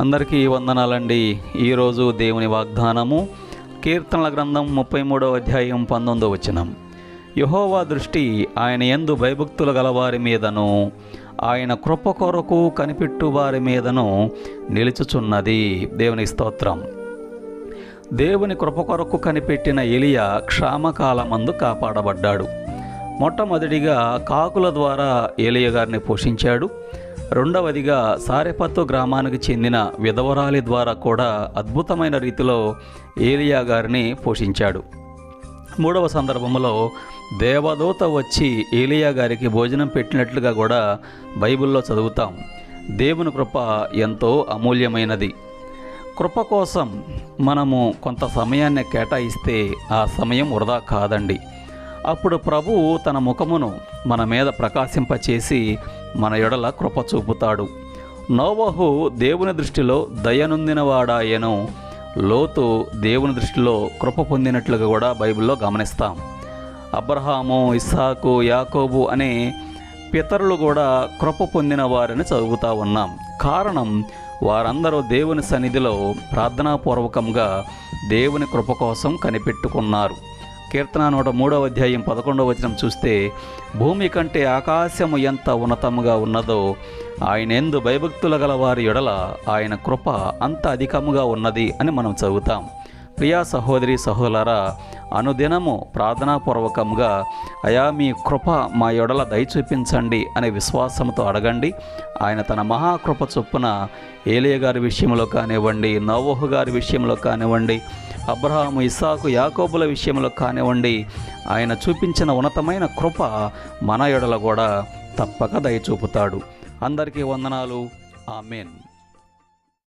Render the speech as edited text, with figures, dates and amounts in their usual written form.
అందరికీ వందనాలండి. ఈరోజు దేవుని వాగ్దానము కీర్తనల గ్రంథం 33వ అధ్యాయం 19వ వచనం. యెహోవా దృష్టి ఆయన యందు భయభక్తులు గలవారి మీదను ఆయన కృప కొరకు కనిపెట్టు వారి మీదను నిలుచుచున్నది. దేవుని స్తోత్రం. దేవుని కృప కొరకు కనిపెట్టిన ఎలియా క్షామకాలమందు కాపాడబడ్డాడు. మొట్టమొదటిగా కాకుల ద్వారా ఏలియా గారిని పోషించాడు. రెండవదిగా సారెపత్తు గ్రామానికి చెందిన విధవరాలి ద్వారా కూడా అద్భుతమైన రీతిలో ఏలియా గారిని పోషించాడు. మూడవ సందర్భంలో దేవదూత వచ్చి ఏలియా గారికి భోజనం పెట్టినట్లుగా కూడా బైబిల్లో చదువుతాం. దేవుని కృప ఎంతో అమూల్యమైనది. కృప కోసం మనము కొంత సమయాన్ని కేటాయిస్తే ఆ సమయం వృధా కాదండి. అప్పుడు ప్రభువు తన ముఖమును మన మీద ప్రకాశింపచేసి మన ఎడల కృప చూపుతాడు. నోవహు దేవుని దృష్టిలో దయనొందినవాడాయను. లోతు దేవుని దృష్టిలో కృప పొందినట్లుగా కూడా బైబిల్లో గమనిస్తాం. అబ్రహాము, ఇస్సాకు, యాకోబు అనే పితరులు కూడా కృప పొందిన వారిని చదువుతూ ఉన్నాం. కారణం, వారందరూ దేవుని సన్నిధిలో ప్రార్థనాపూర్వకంగా దేవుని కృప కోసం కనిపెట్టుకున్నారు. కీర్తన 103వ అధ్యాయం 11వ వచనం చూస్తే, భూమి కంటే ఆకాశము ఎంత ఉన్నతముగా ఉన్నదో ఆయన యందు భయభక్తులు గల వారి ఎడల ఆయన కృప అంత అధికముగా ఉన్నది అని మనం చదువుతాం. ప్రియా సహోదరి సహోదరులారా, అనుదినము ప్రార్థనాపూర్వకంగా అయా మీ కృప మా ఎడల దయ చూపించండి అనే విశ్వాసంతో అడగండి. ఆయన తన మహాకృప చొప్పున ఏలియా గారి విషయంలో కానివ్వండి, నోవహు గారి విషయంలో కానివ్వండి, అబ్రహాము, ఇస్సాకు, యాకోబుల విషయంలో కానివ్వండి, ఆయన చూపించిన ఉన్నతమైన కృప మన ఎడల కూడా తప్పక దయ చూపుతాడు. అందరికీ వందనాలు. ఆమేన్.